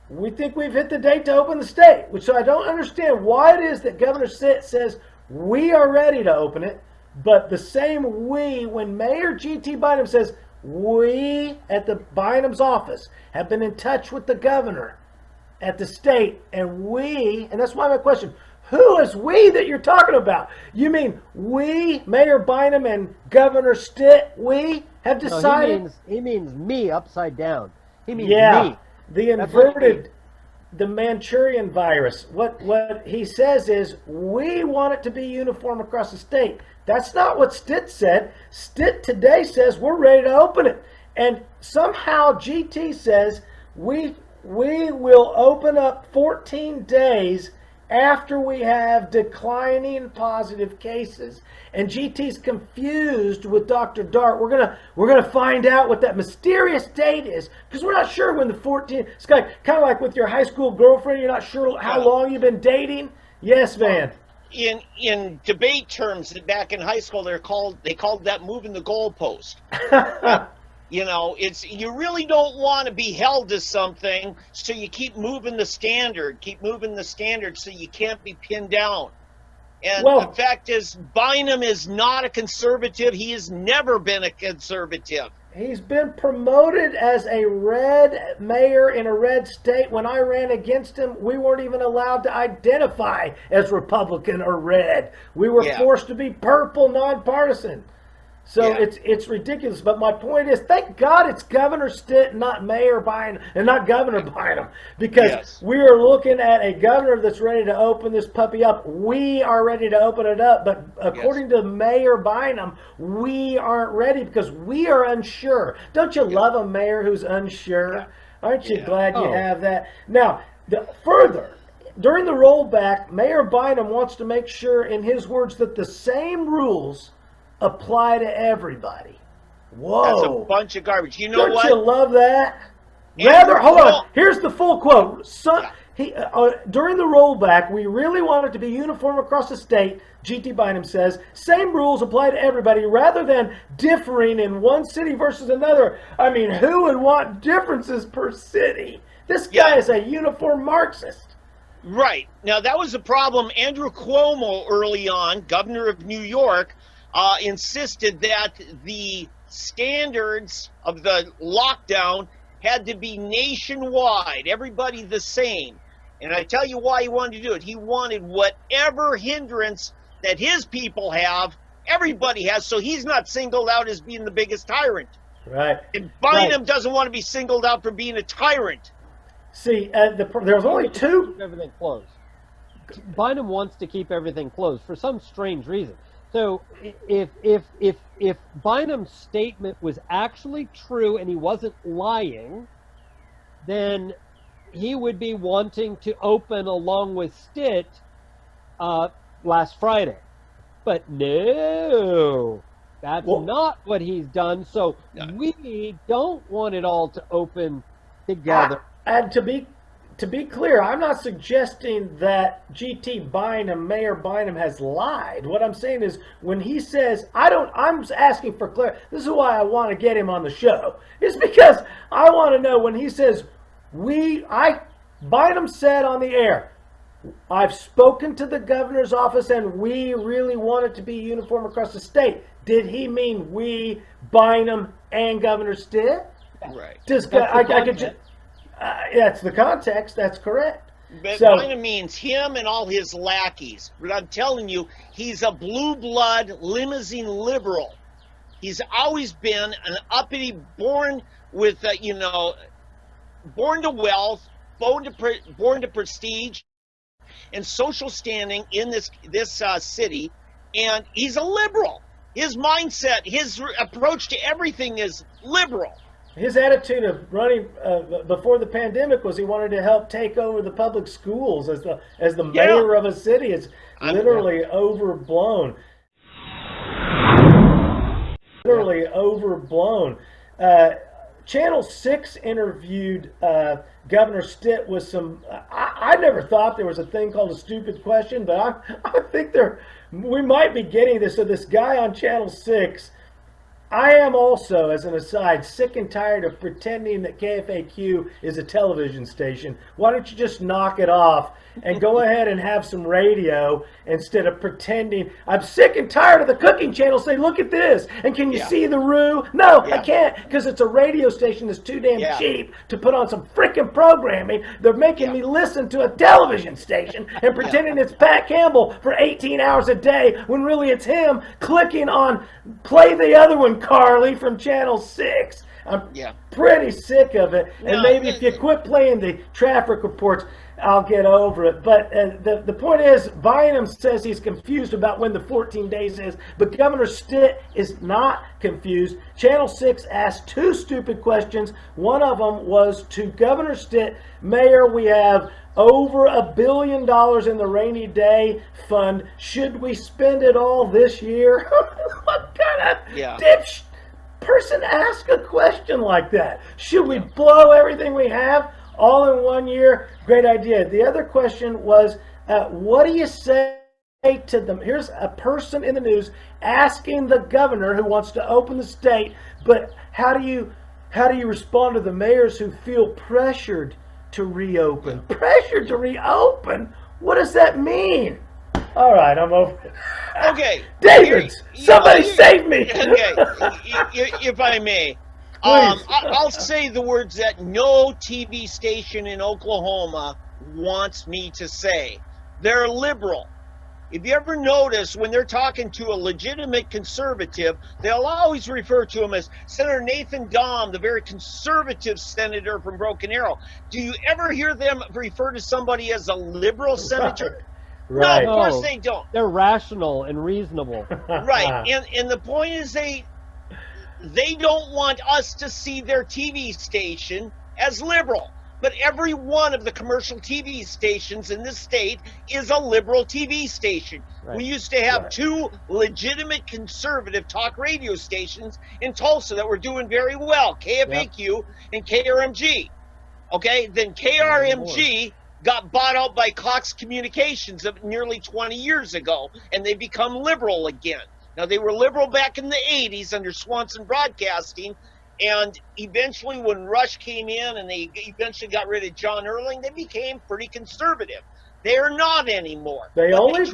we think we've hit the date to open the state, which I don't understand why it is that Governor Stitt says we are ready to open it, but the same we, when Mayor G.T. Bynum says we at the Bynum's office have been in touch with the governor at the state, and that's why my question, who is we that you're talking about? You mean we, Mayor Bynum and Governor Stitt, we have decided? No, he means me upside down. He means me. The inverted, the Manchurian virus. What he says is, we want it to be uniform across the state. That's not what Stitt said. Stitt today says we're ready to open it. And somehow GT says we will open up 14 days after we have declining positive cases. And GT's confused with Dr. Dart. We're gonna find out what that mysterious date is, because we're not sure when the 14th. It's kind of like with your high school girlfriend. You're not sure how long you've been dating. Yes, man. In debate terms, back in high school, they called that moving the goalpost. You know, you really don't want to be held to something, so you keep moving the standard, so you can't be pinned down. And the fact is, Bynum is not a conservative. He has never been a conservative. He's been promoted as a red mayor in a red state. When I ran against him, we weren't even allowed to identify as Republican or red. We were forced to be purple, nonpartisan. So it's ridiculous. But my point is, thank God it's Governor Stitt, not Mayor Bynum, and not Governor Bynum, because we are looking at a governor that's ready to open this puppy up. We are ready to open it up, but according to Mayor Bynum, we aren't ready because we are unsure. Don't you love a mayor who's unsure? Aren't you glad you have that? Now, further, during the rollback, Mayor Bynum wants to make sure, in his words, that the same rules apply to everybody. Whoa. That's a bunch of garbage. You know what? Don't you love that? Hold on. Here's the full quote. During the rollback, we really want it to be uniform across the state. GT Bynum says same rules apply to everybody rather than differing in one city versus another. I mean, who would want differences per city? This guy is a uniform Marxist. Right. Now, that was the problem. Andrew Cuomo, early on, governor of New York, insisted that the standards of the lockdown had to be nationwide, everybody the same. And I tell you why he wanted to do it. He wanted whatever hindrance that his people have, everybody has, so he's not singled out as being the biggest tyrant. Right. And Bynum doesn't want to be singled out for being a tyrant. See, there's only two. Keep everything closed. Bynum wants to keep everything closed for some strange reason. So if Bynum's statement was actually true and he wasn't lying, then he would be wanting to open along with Stitt last Friday. But no, that's not what he's done. So we don't want it all to open together. And to be clear, I'm not suggesting that GT Bynum, Mayor Bynum, has lied. What I'm saying is when he says, I'm asking for clarity. This is why I want to get him on the show. It's because I want to know when he says, Bynum said on the air, I've spoken to the governor's office and we really want it to be uniform across the state. Did he mean we, Bynum, and Governor Stitt? Right. That's the context. That's correct. But Bynum means him and all his lackeys. But I'm telling you, he's a blue blood limousine liberal. He's always been an uppity, born with, born to wealth, born to prestige and social standing in this city. And he's a liberal. His mindset, his approach to everything is liberal. His attitude of running before the pandemic was he wanted to help take over the public schools as the mayor of a city. It's literally overblown. Literally overblown. Channel 6 interviewed Governor Stitt with some. I never thought there was a thing called a stupid question, but I think we might be getting this. So this guy on Channel 6. I am also, as an aside, sick and tired of pretending that KFAQ is a television station. Why don't you just knock it off and go ahead and have some radio instead of pretending? I'm sick and tired of the cooking channel saying, look at this, and can you see the roux? No, I can't, because it's a radio station that's too damn cheap to put on some freaking programming. They're making me listen to a television station and pretending it's Pat Campbell for 18 hours a day when really it's him clicking on play the other one, Carly, from Channel 6. I'm pretty sick of it. And maybe if you quit playing the traffic reports, I'll get over it. But the point is, Bynum says he's confused about when the 14 days is, but Governor Stitt is not confused. Channel 6 asked two stupid questions. One of them was to Governor Stitt, Mayor, we have over $1 billion in the rainy day fund. Should we spend it all this year? What kind of dipshit person ask a question like that? Should we blow everything we have all in 1 year? Great idea. The other question was, what do you say to them? Here's a person in the news asking the governor who wants to open the state, but how do you respond to the mayors who feel pressured to reopen? Pressured to reopen? What does that mean? All right, I'm over it. Okay. David, somebody save me. Okay, if I may. I'll say the words that no TV station in Oklahoma wants me to say. They're liberal. If you ever notice, when they're talking to a legitimate conservative, they'll always refer to him as Senator Nathan Dahm, the very conservative senator from Broken Arrow. Do you ever hear them refer to somebody as a liberal senator? Right. No, of course they don't. They're rational and reasonable. Right. And the point is they don't want us to see their TV station as liberal. But every one of the commercial TV stations in this state is a liberal TV station. Right. We used to have two legitimate conservative talk radio stations in Tulsa that were doing very well, KFAQ and KRMG. Okay, then KRMG got bought out by Cox Communications nearly 20 years ago, and they become liberal again. Now, they were liberal back in the 80s under Swanson Broadcasting, and eventually when Rush came in and they eventually got rid of John Erling, they became pretty conservative. They're not anymore. They only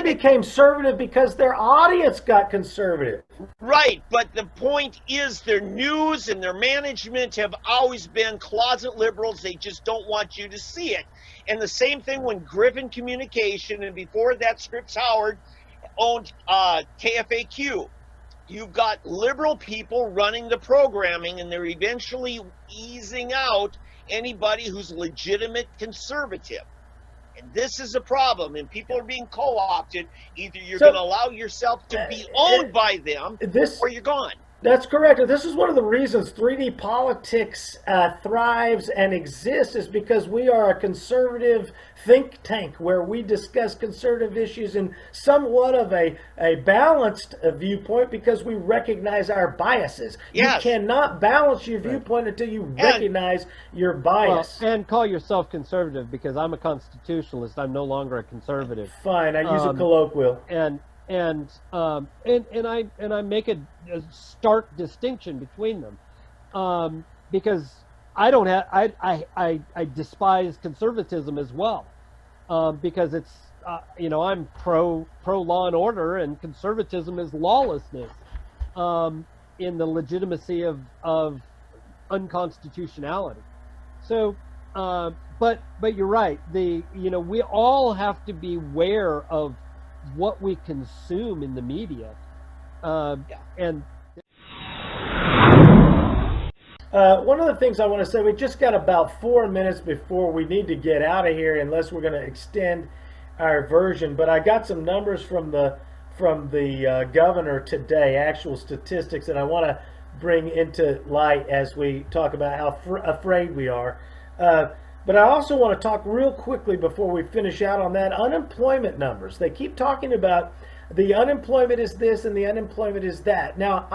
became conservative because their audience got conservative. Right, but the point is their news and their management have always been closet liberals. They just don't want you to see it. And the same thing when Griffin Communication, and before that Scripps Howard, owned KFAQ. You've got liberal people running the programming, and they're eventually easing out anybody who's legitimate conservative. And this is a problem, and people are being co-opted. Either you're going to allow yourself to be owned by them, or you're gone. That's correct. This is one of the reasons 3D Politics thrives and exists, is because we are a conservative think tank where we discuss conservative issues in somewhat of a balanced viewpoint, because we recognize our biases. Yes. You cannot balance your viewpoint until you recognize your bias. Well, and call yourself conservative, because I'm a constitutionalist. I'm no longer a conservative. Fine, I use a colloquial. And I make a stark distinction between them, because I despise conservatism as well, because it's I'm pro law and order, and conservatism is lawlessness, in the legitimacy of unconstitutionality. So, but you're right. We all have to be aware of what we consume in the media, and one of the things I want to say, we just got about 4 minutes before we need to get out of here, unless we're going to extend our version. But I got some numbers from the governor today, actual statistics, and I want to bring into light as we talk about how afraid we are. But I also want to talk real quickly before we finish out on that, unemployment numbers. They keep talking about the unemployment is this and the unemployment is that. Now,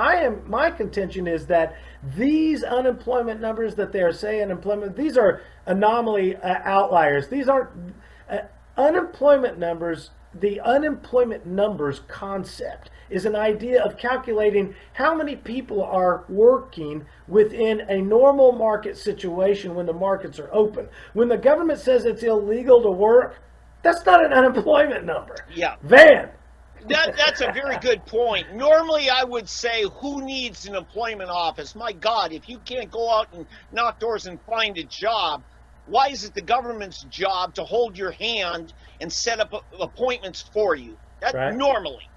my contention is that these unemployment numbers that they're saying unemployment, these are anomaly outliers. These aren't unemployment numbers. The unemployment numbers concept is an idea of calculating how many people are working within a normal market situation when the markets are open. When the government says it's illegal to work, that's not an unemployment number. Yeah. Van. That's a very good point. Normally, I would say, who needs an employment office? My God, if you can't go out and knock doors and find a job, why is it the government's job to hold your hand and set up appointments for you? That's right. Normally.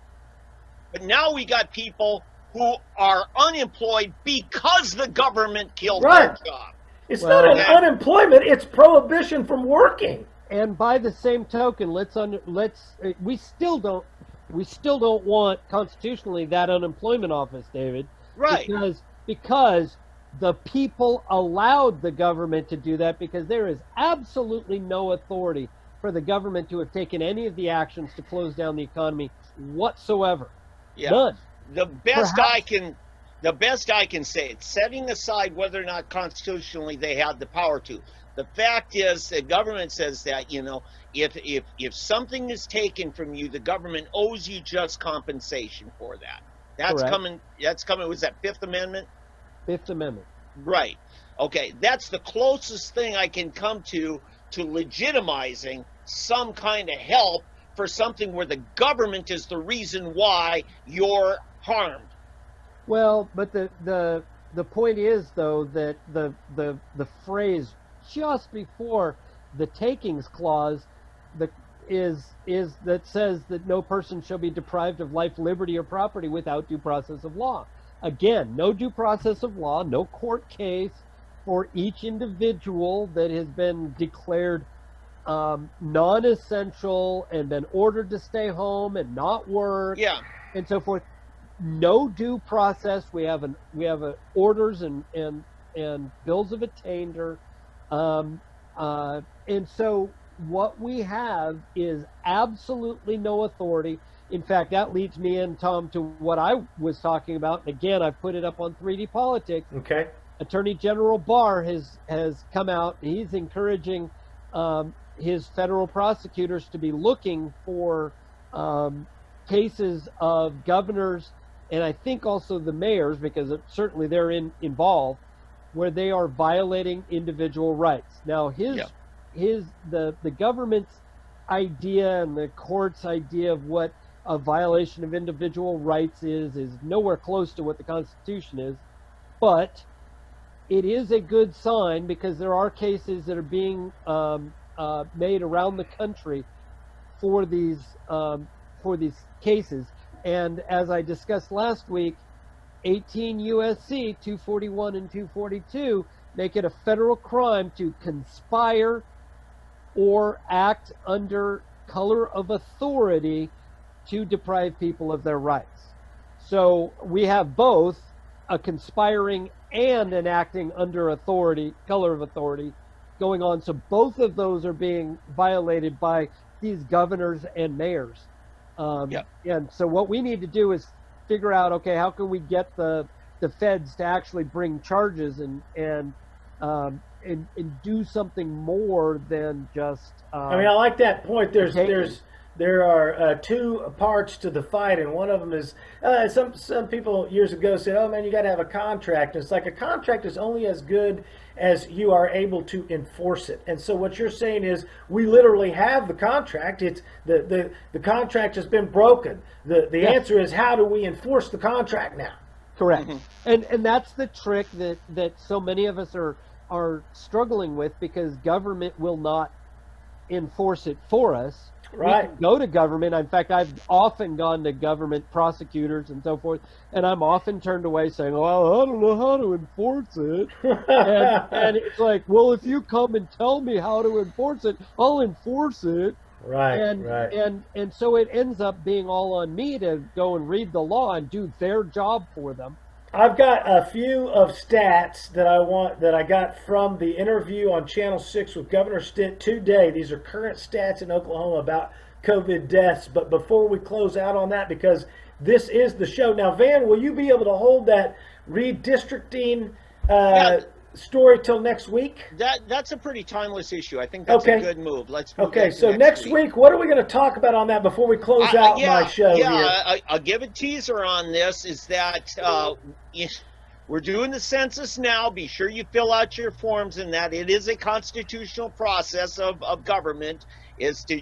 But now we got people who are unemployed because the government killed their job. It's not an unemployment, it's prohibition from working. And by the same token, we still don't want constitutionally that unemployment office, David. Right. Because the people allowed the government to do that, because there is absolutely no authority for the government to have taken any of the actions to close down the economy whatsoever. Yeah. None. The best I can say, it's setting aside whether or not constitutionally they have the power to. The fact is, the government says that, if something is taken from you, the government owes you just compensation for that. That's coming. Was that Fifth Amendment? Fifth Amendment. Right. Okay. That's the closest thing I can come to legitimizing some kind of help for something where the government is the reason why you're harmed. Well, but the point is, though, that the phrase just before the takings clause that says that no person shall be deprived of life, liberty, or property without due process of law. Again, no due process of law, no court case for each individual that has been declared non-essential and been ordered to stay home and not work, and so forth. No due process. We have orders and bills of attainder, and so what we have is absolutely no authority. In fact, that leads me in, Tom, to what I was talking about. And again, I've put it up on 3D Politics. Okay. Attorney General Barr has come out. He's encouraging his federal prosecutors to be looking for cases of governors, and I think also the mayors, because certainly they're involved, where they are violating individual rights. Now, the government's idea and the court's idea of what a violation of individual rights is nowhere close to what the Constitution is, but it is a good sign because there are cases that are being made around the country for these cases. And as I discussed last week, 18 USC 241 and 242 make it a federal crime to conspire or act under color of authority to deprive people of their rights. So we have both a conspiring and an acting under authority, color of authority, going on. So both of those are being violated by these governors and mayors. And so what we need to do is figure out, okay, how can we get the feds to actually bring charges and do something more than just. I mean, I like that point. There are two parts to the fight, and one of them is some people years ago said, "Oh man, you got to have a contract." And it's like a contract is only as good as you are able to enforce it. And so what you're saying is we literally have the contract. It's the contract has been broken. The answer is, how do we enforce the contract now? Correct. Mm-hmm. And that's the trick that so many of us are struggling with, because government will not enforce it for us. Right. We can go to government. In fact, I've often gone to government prosecutors and so forth, and I'm often turned away saying, "Well, I don't know how to enforce it." and it's like, well, if you come and tell me how to enforce it, I'll enforce it. Right. And so it ends up being all on me to go and read the law and do their job for them. I've got a few of stats that I got from the interview on Channel 6 with Governor Stitt today. These are current stats in Oklahoma about COVID deaths. But before we close out on that, because this is the show. Now, Van, will you be able to hold that redistricting story till next week? That's a pretty timeless issue. I think that's a good move. Let's move so next week, what are we going to talk about on that before we close out my show here? I'll give a teaser on this, is that we're doing the census now. Be sure you fill out your forms, and that it is a constitutional process of government is to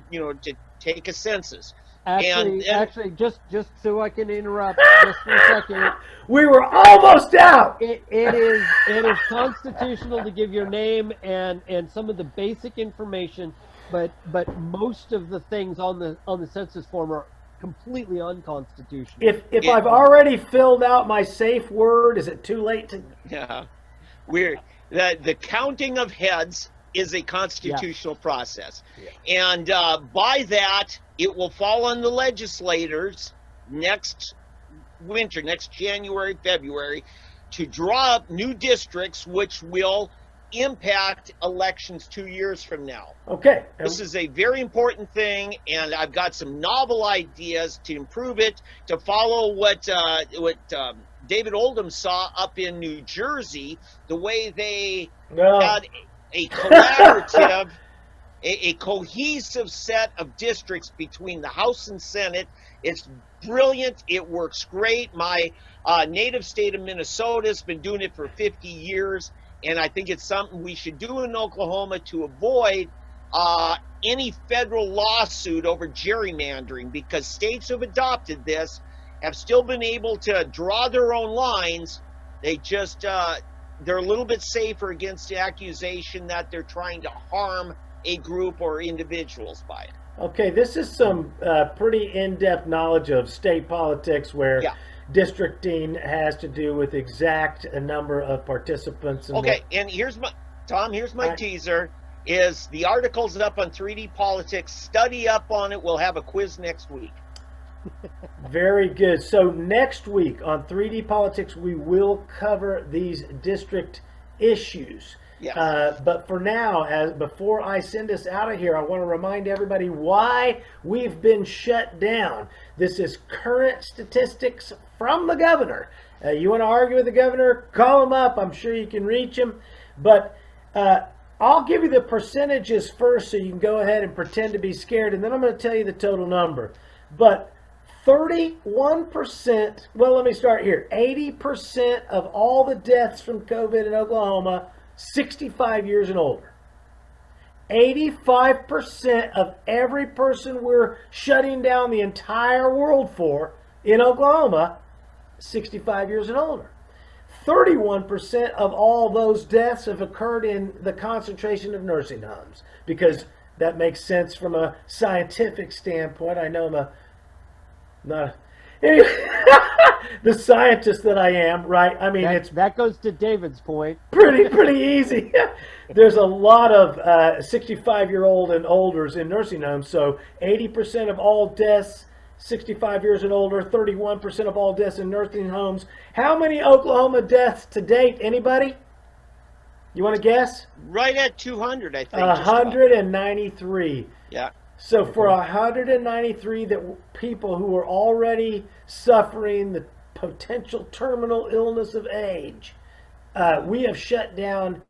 take a census. Actually, just so I can interrupt just for a second. We were almost out. It is constitutional to give your name and some of the basic information, but most of the things on the census form are completely unconstitutional. If I've already filled out my safe word, is it too late to? Yeah, the counting of heads is a constitutional process, and by that, it will fall on the legislators next winter, next January, February, to draw up new districts, which will impact elections 2 years from now. Okay. This is a very important thing, and I've got some novel ideas to improve it, to follow what David Oldham saw up in New Jersey, the way they had a collaborative, a cohesive set of districts between the House and Senate. It's brilliant. It works great. My native state of Minnesota has been doing it for 50 years, and I think it's something we should do in Oklahoma to avoid any federal lawsuit over gerrymandering, because states who have adopted this have still been able to draw their own lines. They just they're a little bit safer against the accusation that they're trying to harm a group or individuals by it. Okay, this is some pretty in-depth knowledge of state politics, where districting has to do with exact number of participants. And and here's my teaser. Is the article's up on 3D Politics. Study up on it. We'll have a quiz next week. Very good. So next week on 3D Politics, we will cover these district issues. Yes. But for now, before I send us out of here, I want to remind everybody why we've been shut down. This is current statistics from the governor. You want to argue with the governor? Call him up. I'm sure you can reach him. But I'll give you the percentages first so you can go ahead and pretend to be scared, and then I'm going to tell you the total number. But 31%, well, let me start here. 80% of all the deaths from COVID in Oklahoma, 65 years and older. 85% of every person we're shutting down the entire world for in Oklahoma, 65 years and older. 31% of all those deaths have occurred in the concentration of nursing homes, because that makes sense from a scientific standpoint. I know I'm not the scientist that I am, right? I mean, that goes to David's point. Pretty easy. There's a lot of 65-year-old and olders in nursing homes, so 80% of all deaths 65 years and older, 31% of all deaths in nursing homes. How many Oklahoma deaths to date? Anybody? You want to guess? Right at 200, I think. 193. Yeah. So for 193 people who are already suffering the potential terminal illness of age, we have shut down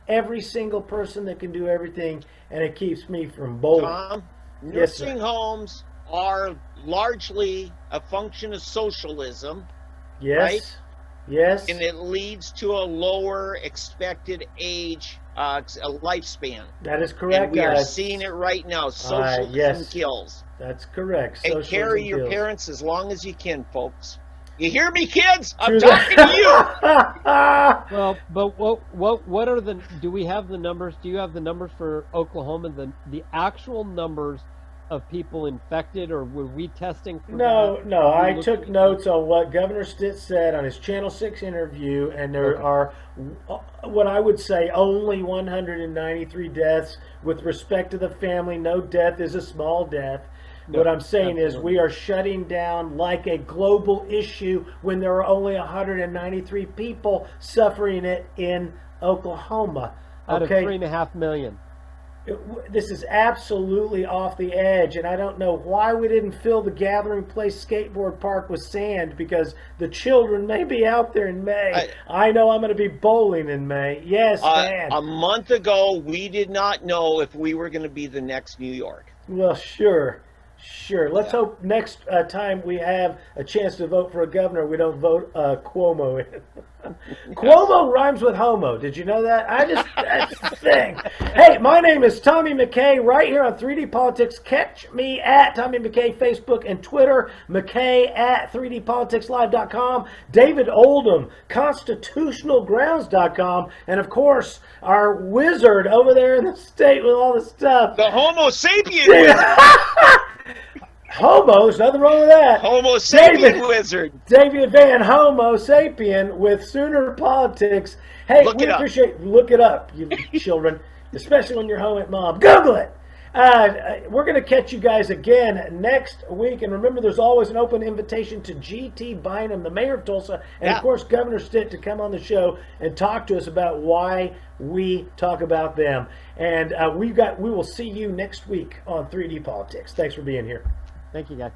every single person that can do everything, and it keeps me from bowling. Tom, nursing homes are largely a function of socialism. Yes. Right? Yes. And it leads to a lower expected age, lifespan. That is correct, and we are seeing it right now. Socialism kills. That's correct. And Socialism carry your kills. parents as long as you can, folks. You hear me, kids? I'm talking to you. Well, but what are the? Do we have the numbers? Do you have the numbers for Oklahoma? The actual numbers of people infected, or were we testing for No, that? no. I took notes on what Governor Stitt said on his Channel 6 interview, and there are what I would say only 193 deaths with respect to the family. No death is a small death. No, what I'm saying is we are shutting down like a global issue when there are only 193 people suffering it in Oklahoma. Out of 3.5 million. This is absolutely off the edge, and I don't know why we didn't fill the Gathering Place skateboard park with sand, because the children may be out there in May. I know I'm going to be bowling in May. Yes, man. A month ago, we did not know if we were going to be the next New York. Well, sure. Let's hope next time we have a chance to vote for a governor, we don't vote Cuomo in. Cuomo rhymes with homo. Did you know that? That's the thing. Hey, my name is Tommy McKay, right here on 3D Politics. Catch me at Tommy McKay, Facebook and Twitter. McKay at 3dpoliticslive.com. David Oldham, constitutionalgrounds.com. And of course, our wizard over there in the state with all the stuff. The Homo sapien wizard. Homos, nothing wrong with that. Homo sapien wizard. David Van Homo sapien with Sooner Politics. Hey, look it up, you children, especially when you're home at mom. Google it. We're going to catch you guys again next week. And remember, there's always an open invitation to G.T. Bynum, the mayor of Tulsa, and of course, Governor Stitt, to come on the show and talk to us about why we talk about them. And we will see you next week on 3D Politics. Thanks for being here. Thank you, guys.